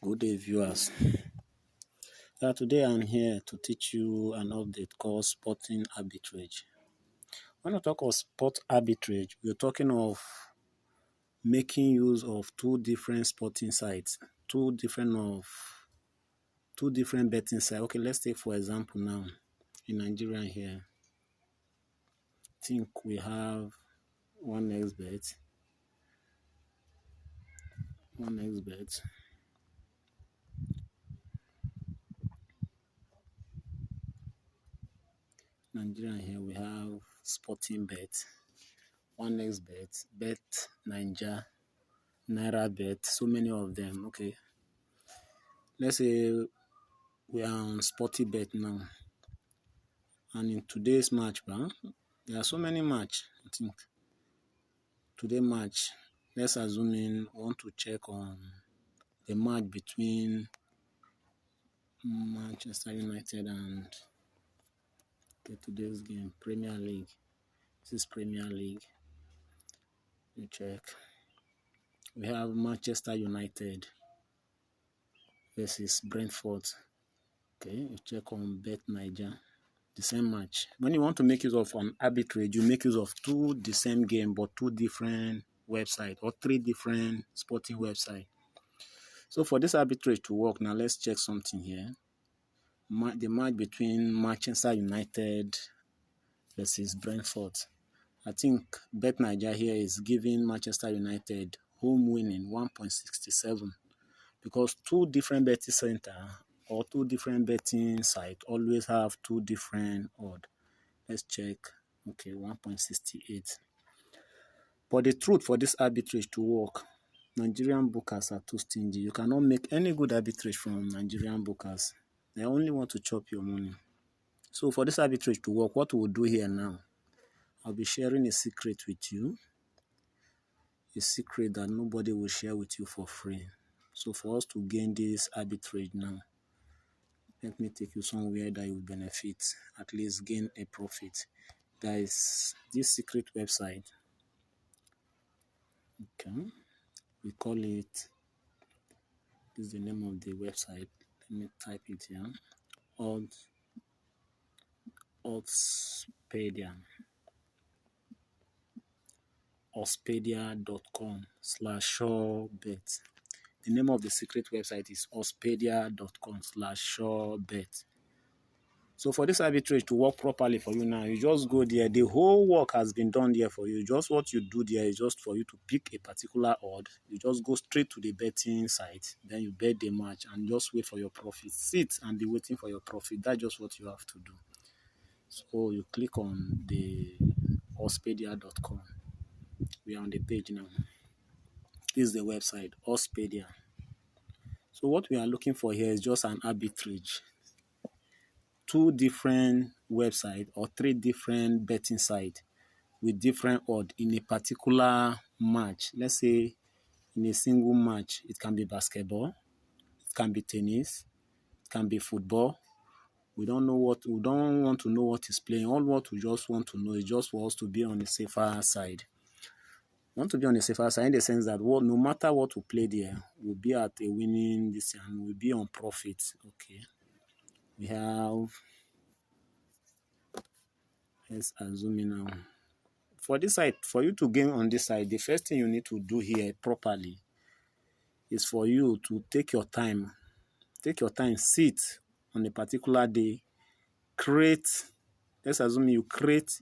Good day, viewers. Today I'm here to teach you an update called sporting arbitrage. When I talk of sport arbitrage, we're talking of making use of two different sporting sites, two different betting sites. Okay, let's take for example now in Nigeria here. I think we have one XBet. Nigeria here we have Sporting Bet, one XBet, Bet Ninja, Naira Bet, so many of them. Okay, let's say we are on Sporty Bet now, and in today's match, there are so many match. I think today match, let's assume we want to check on the match between Manchester United and today's game, Premier League. This is Premier League. You check. We have Manchester United versus Brentford. Okay, you check on Bet Niger. The same match. When you want to make use of an arbitrage, you make use of the same game but two different websites or three different sporting websites. So for this arbitrage to work, now let's check something here. The match between Manchester United versus Brentford. I think Bet Niger here is giving Manchester United home winning 1.67 because two different betting center or two different betting sites always have two different odds. Let's check. Okay, 1.68. But the truth for this arbitrage to work, Nigerian bookers are too stingy. You cannot make any good arbitrage from Nigerian bookers. They only want to chop your money. So for this arbitrage to work, what we'll do here now, I'll be sharing a secret with you. A secret that nobody will share with you for free. So for us to gain this arbitrage now, let me take you somewhere that you will benefit, at least gain a profit. There is this secret website. Okay, we call it, this is the name of the website. Let me type it here. Oddspedia. ospedia.com/surebet. The name of the secret website is ospedia.com/surebet. So for this arbitrage to work properly for you now, you just go there. The whole work has been done there for you. Just what you do there is just for you to pick a particular odd. You just go straight to the betting site. Then you bet the match and just wait for your profit. Sit and be waiting for your profit. That's just what you have to do. So you click on the ospedia.com. We are on the page now. This is the website, Oddspedia. So what we are looking for here is just an arbitrage. Two different websites or three different betting sites with different odds in a particular match. Let's say in a single match, it can be basketball, it can be tennis, it can be football. We don't want to know what is playing. All what we just want to know is just for us to be on the safer side. We want to be on the safer side in the sense that no matter what we play there, we'll be at a winning this year and we'll be on profit. Okay. We have, let's assume now. For this side, for you to gain on this side, the first thing you need to do here properly is for you to take your time. Take your time, sit on a particular day, let's assume you create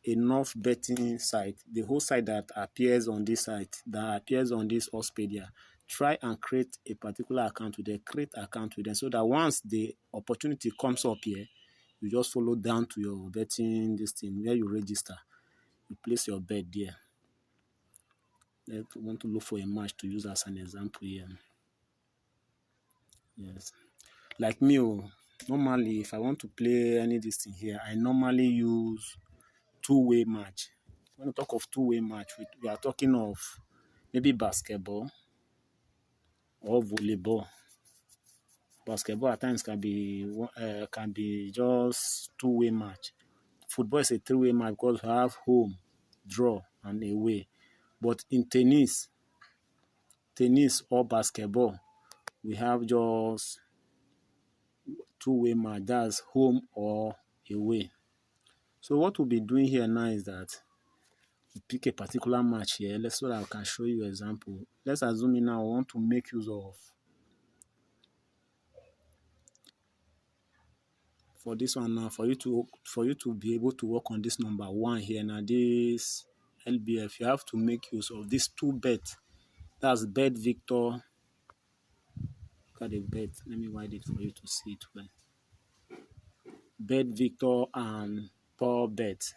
enough betting site, the whole site that appears on this site, that appears on this Oddspedia. Try and create a particular account with them, create account with them, so that once the opportunity comes up here, you just follow down to your betting this thing where you register. You place your bet there. Let's want to look for a match to use as an example here. Yes. Like me, normally if I want to play any this thing here, I normally use two-way match. When we talk of two-way match, we are talking of maybe basketball or volleyball. Basketball at times can be just two-way match. Football is a three-way match because we have home, draw, and away. But in tennis or basketball, we have just two-way match, that's home or away. So what we'll be doing here now is that we pick a particular match here. Let's so that I can show you an example. Let's assume now I want to make use of, for this one now, for you to be able to work on this number one here now, this LBF, you have to make use of these two bets. That's bet Victor. Look at the bet. Let me write it for you to see it well. Bet Victor and Paul bet.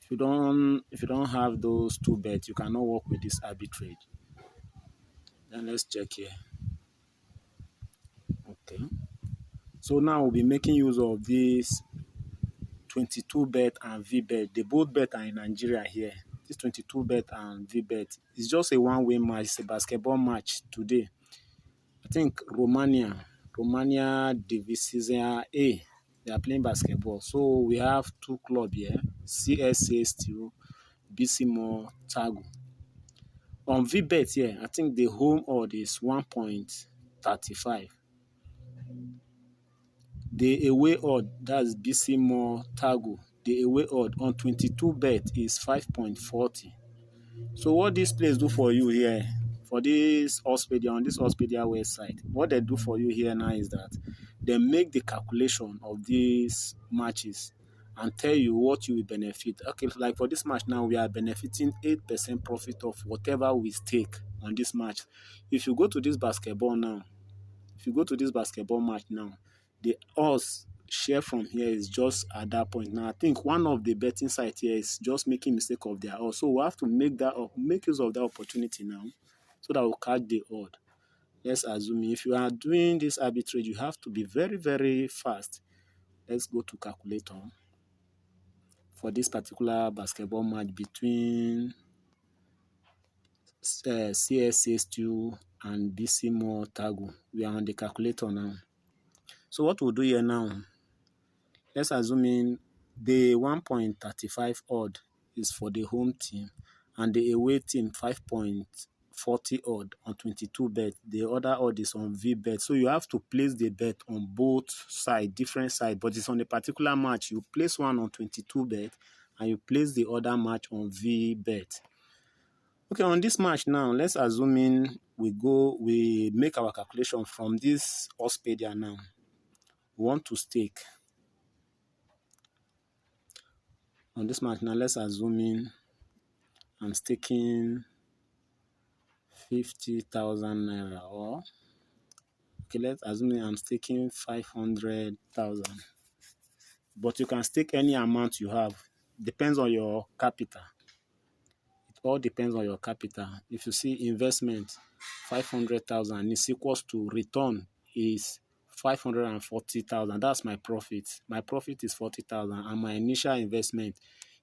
If you don't have those two bets, you cannot work with this arbitrage. Then let's check here. Okay. So now we'll be making use of this 22 bet and V bet. They both bet are in Nigeria here. This 22 bet and V bet. It's just a one-way match. It's a basketball match today. I think Romania Division A. They are playing basketball. So we have two clubs here. CSA still, BC Tago. On VBet here, I think the home odd is 1.35. The away odd, that's BC Tago. The away odd on 22 bet is 5.40. So what this place do for you here, for this Ospedia, on this Ospedia website, what they do for you here now is that they make the calculation of these matches and tell you what you will benefit. Okay, like for this match now, we are benefiting 8% profit of whatever we stake on this match. If you go to this basketball now, if you go to this basketball match now, the odds share from here is just at that point. Now I think one of the betting sites here is just making mistake of their odds. So we have to make use of that opportunity now so that we'll catch the odd. Let's assume if you are doing this arbitrage, you have to be very, very fast. Let's go to calculator for this particular basketball match between CSA2 and BC Tago. We are on the calculator now. So what we'll do here now, let's assume the 1.35 odd is for the home team and the away team 5.40 odd on 22 bet. The other odd is on V bet. So you have to place the bet on both sides, different sides, but it's on a particular match. You place one on 22 bet and you place the other match on V bet. Okay, on this match now, let's assume we make our calculation from this Oddspedia now. We want to stake. On this match now, let's assume I'm staking 50,000 naira, or okay, let's assume I'm staking 500,000. But you can stake any amount you have. Depends on your capital. It all depends on your capital. If you see investment 500,000 is equals to return is 540,000. That's my profit. My profit is 40,000 and my initial investment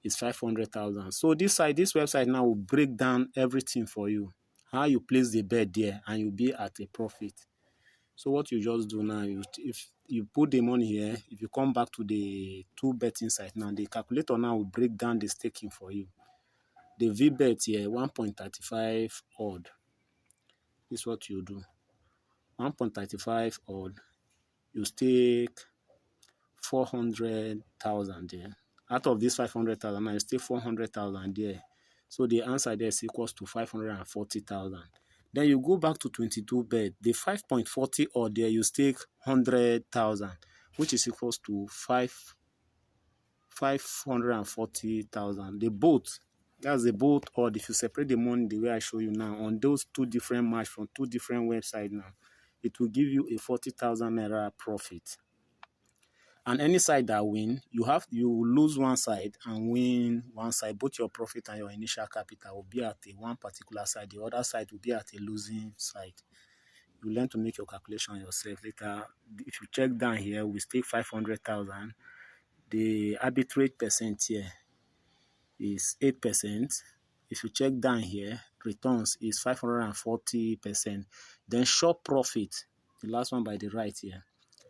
is 500,000. So this website now will break down everything for you. How you place the bet there and you'll be at a profit. So what you just do now, if you put the money here, if you come back to the two betting site now, the calculator now will break down the staking for you. The V bet here, 1.35 odd. This is what you do. 1.35 odd. You stake 400,000 there. Out of this 500,000, now you stake 400,000 there. So the answer there is equals to 540,000. Then you go back to 22 bet. The 5.40 odd there, you stake 100,000, which is equals to 540,000. The both, that's the both odd. If you separate the money the way I show you now on those two different matches from two different websites now, it will give you a 40,000 naira profit. And any side that win, you lose one side and win one side. Both your profit and your initial capital will be at one particular side. The other side will be at a losing side. You learn to make your calculation yourself later. If you check down here, we stake 500,000. The arbitrage percent here is 8%. If you check down here, returns is 540%. Then short profit, the last one by the right here,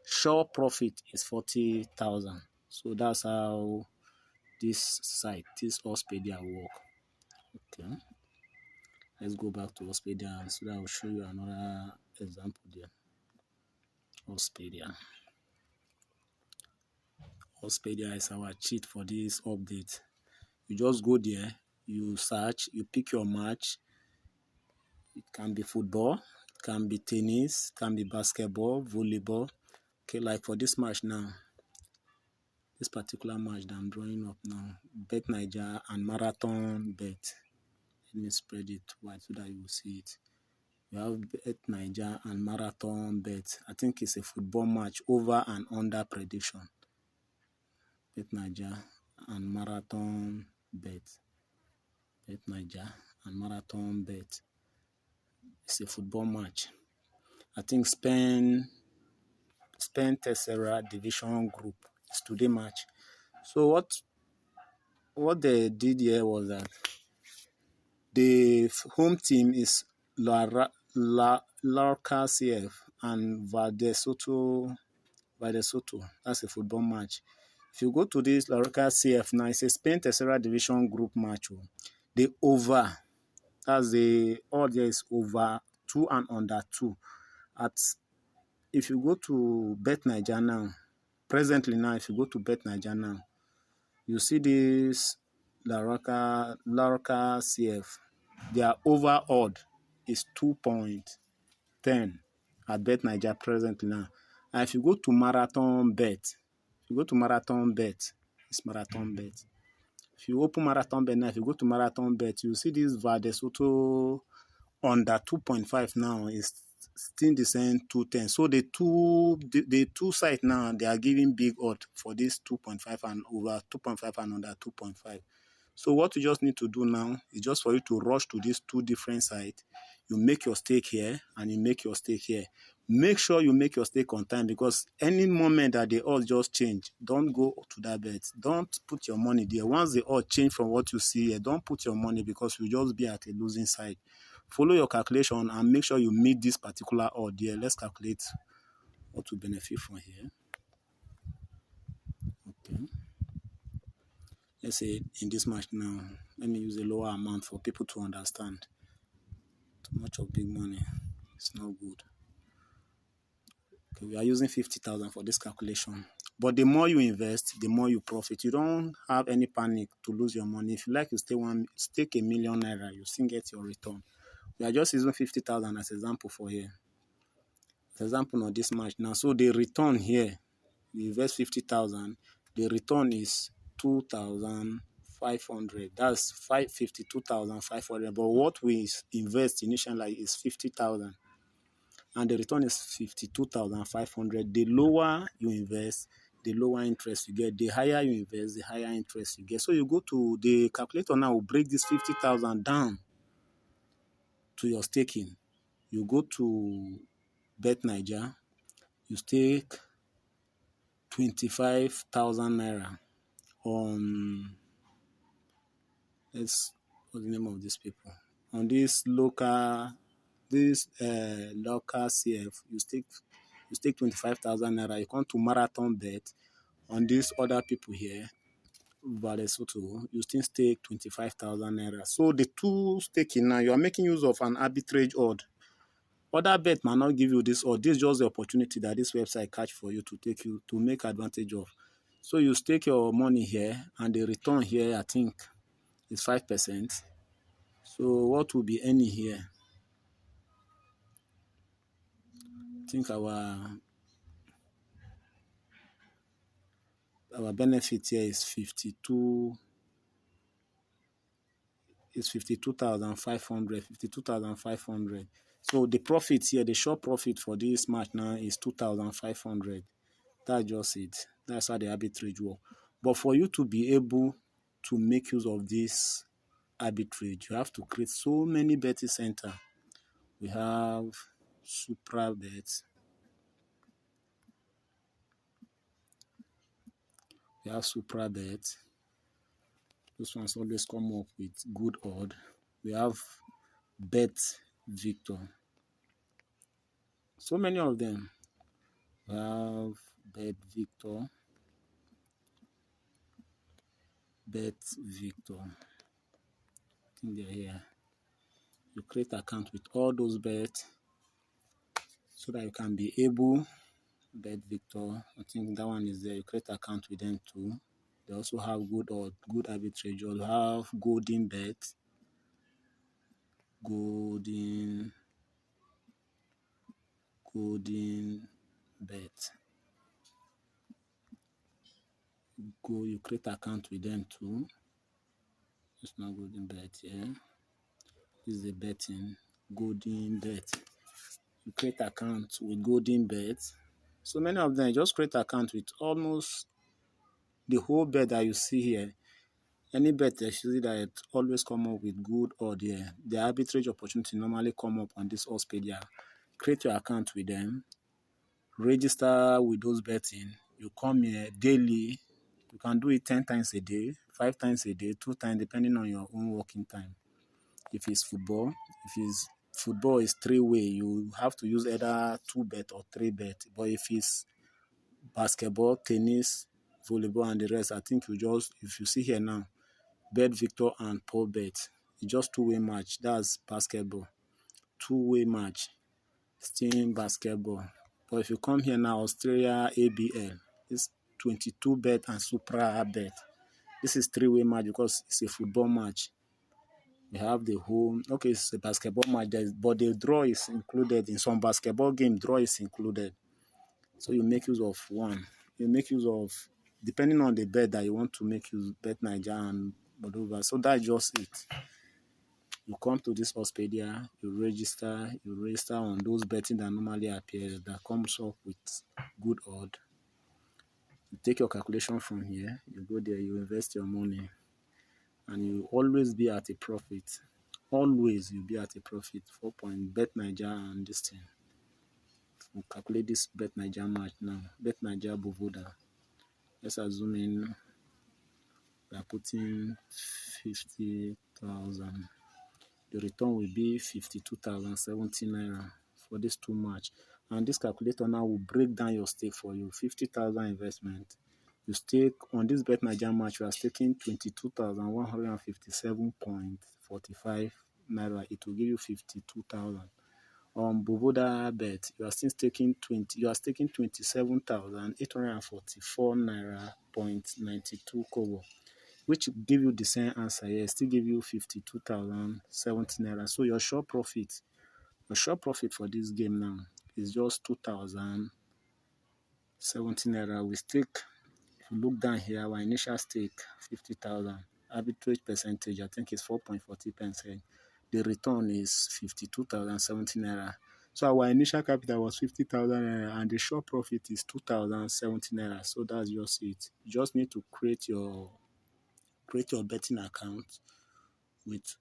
sure profit is 40,000. So that's how this site, this Oddspedia work. Okay. Let's go back to Ospedia so that I'll show you another example there. Ospedia. Ospedia is our cheat for this update. You just go there, you search, you pick your match. It can be football, it can be tennis, it can be basketball, volleyball. Okay, like for this match now, this particular match that I'm drawing up now, Bet Niger and Marathon Bet. Let me spread it wide so that you will see it. You have Bet Niger and Marathon Bet. I think it's a football match, over and under prediction. Bet Niger and Marathon Bet. Bet Niger and Marathon Bet. It's a football match. I think Spain Tercera Division Group is today match. So what they did here was that the home team is Lorca CF and Valdesoto. That's a football match. If you go to this Lorca CF now, it's a Spain Tercera Division Group match. The over, that's the odd there is over 2 and under 2. If you go to Bet Niger now, presently now, if you go to Bet Niger now, you see this Lorca CF. Their over odd is 2.10 at Bet Niger presently now. And if you go to Marathon Bet, it's Marathon Bet. If you open Marathon Bet now, if you go to Marathon Bet, you see this Valdesoto under 2.5 now is still the same 210. So the two sides now, they are giving big odd for this 2.5 and over 2.5 and under 2.5. So what you just need to do now is just for you to rush to these two different sites. You make your stake here and you make your stake here. Make sure you make your stake on time, because any moment that the odds just change, don't go to that bet. Don't put your money there. Once the odds change from what you see here, don't put your money, because you'll just be at a losing side. Follow your calculation and make sure you meet this particular odd here. Let's calculate what to benefit from here. Okay. Let's say in this match now, let me use a lower amount for people to understand. Too much of big money, it's not good. Okay, we are using 50,000 for this calculation. But the more you invest, the more you profit. You don't have any panic to lose your money. If you like, you stake ₦1 million, you still get your return. We are just using 50,000 as example for here. As example on this match now. So the return here, you invest 50,000, the return is 2,500. That's 52,500. But what we invest initially is 50,000, and the return is 52,500. The lower you invest, the lower interest you get. The higher you invest, the higher interest you get. So you go to the calculator now, will break this 50,000 down to your staking. You go to Bet Niger, you stake 25,000 naira on, what's the name of these people? On this local CF, you stake 25,000 naira. You come to Marathon Bet. On these other people here, Valdesoto, you still stake 25,000 naira. So the two staking now, you are making use of an arbitrage odd. Other bet might not give you this odd. This is just the opportunity that this website catch for you to make advantage of. So you stake your money here, and the return here, I think, is 5%. So what will be any here? I think our benefit here is 52,500. So the profit here, the short profit for this match now is 2,500. That's just it. That's how the arbitrage works. But for you to be able to make use of this arbitrage, you have to create so many betting centers. We have SupraBet. We have SupraBet. Those ones always come up with good odd. We have Bet Victor. So many of them. We have Bet Victor. Bet Victor. I think they're here. You create account with all those bets so that you can be able Bet Victor. I think that one is there. You create account with them too. They also have good arbitrage. You have golden bet, golden bet. You create account with them too. It's not golden bet, yeah. This is the betting golden bet. You create account with golden bet. So many of them just create account with almost the whole bet that you see here. Any bet that you see that it always come up with good or the arbitrage opportunity normally come up on this ospedia. Create your account with them, register with those betting. You come here daily. You can do it 10 times a day, 5 times a day, 2 times, depending on your own working time. If it's football is 3-way, you have to use either 2 bet or 3 bet. But if it's basketball, tennis, volleyball, and the rest, I think if you see here now, Bet Victor and Paul Bet, it's just 2-way match. That's basketball. 2-way match. Steam basketball. But if you come here now, Australia ABL, it's 22 bet and Supra bet. This is 3-way match because it's a football match. We have the home. Okay, it's a basketball match, but the draw is included. In some basketball game, draw is included. So you make use of one. You make use of, depending on the bet that you want to make use, Bet Nigeria and Moldova. So that's just it. You come to this Oddspedia, you register on those betting that normally appear, that comes up with good odd. You take your calculation from here, you go there, you invest your money, and you always be at a profit. Always you'll be at a profit. 4 point Bet Nigeria and this thing. We'll calculate this Bet Nigeria match now. Bet Nigeria Bovoda. Let's assume we are putting 50,000. The return will be 52,070 naira for this 2 match. And this calculator now will break down your stake for you. 50,000 investment. You stake on this Bet Nigeria match, you are staking 22,157.45 naira. It will give you 52,000. On Bovoda Bet, you are still staking 27,844 naira point 92 kobo, which give you the same answer here. Still give you 52,070 naira. So your short profit for this game now is just 2,070 naira. We stake, if you look down here, our initial stake 50,000. Arbitrage percentage, I think, is 4.40%. The return is 52,070 naira. So our initial capital was 50,000 naira, and the short profit is 2,070 naira. So that's just it. You just need to create your betting account with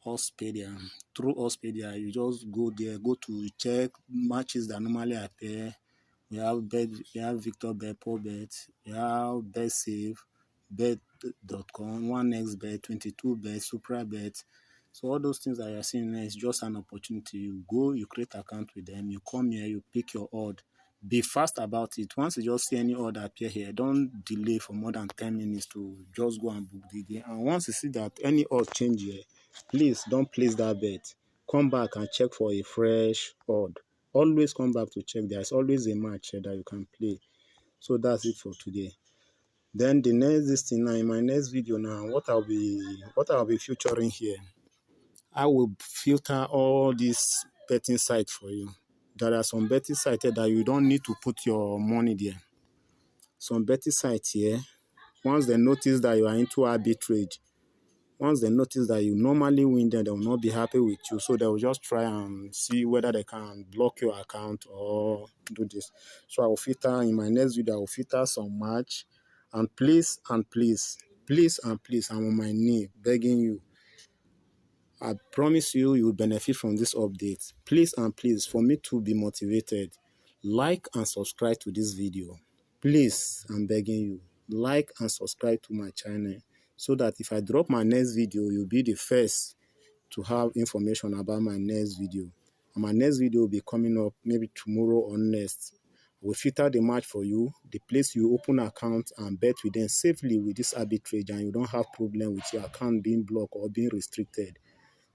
Ospedia. Through Ospedia, you just go there, go to check matches that normally appear. We have Victor Bet, Paul Bet, we have Bet Save, Bet.com, 1xBet, 22Bet, Supra Bet. So all those things that you're seeing there is just an opportunity. You go, you create account with them, you come here, you pick your odd. Be fast about it. Once you just see any order appear here, don't delay for more than 10 minutes to just go and book the game. And once you see that any odd change here, please don't place that bet. Come back and check for a fresh odd. Always come back to check. There's always a match that you can play. So that's it for today. Then the next thing now, in my next video now, what I'll be featuring here, I will filter all these betting sites for you. There are some betting sites that you don't need to put your money there. Some betting sites here, once they notice that you are into arbitrage, once they notice that you normally win, then they will not be happy with you. So they will just try and see whether they can block your account or do this. So I will filter, in my next video, I will filter some match. And please, I'm on my knee begging you. I promise you will benefit from this update. Please, for me to be motivated, like and subscribe to this video. Please, I'm begging you, like and subscribe to my channel so that if I drop my next video, you'll be the first to have information about my next video. And my next video will be coming up maybe tomorrow or next. We'll filter the match for you, the place you open account and bet with them safely with this arbitrage, and you don't have problem with your account being blocked or being restricted.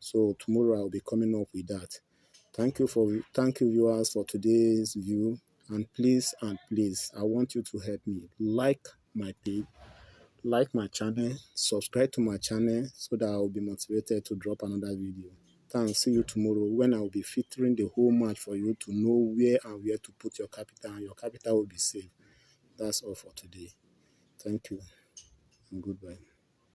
So tomorrow I'll be coming up with that. Thank you viewers for today's view. And please, I want you to help me like my page, like my channel, subscribe to my channel so that I'll be motivated to drop another video. Thanks. See you tomorrow when I'll be featuring the whole match for you to know where to put your capital, and your capital will be safe. That's all for today. Thank you and goodbye.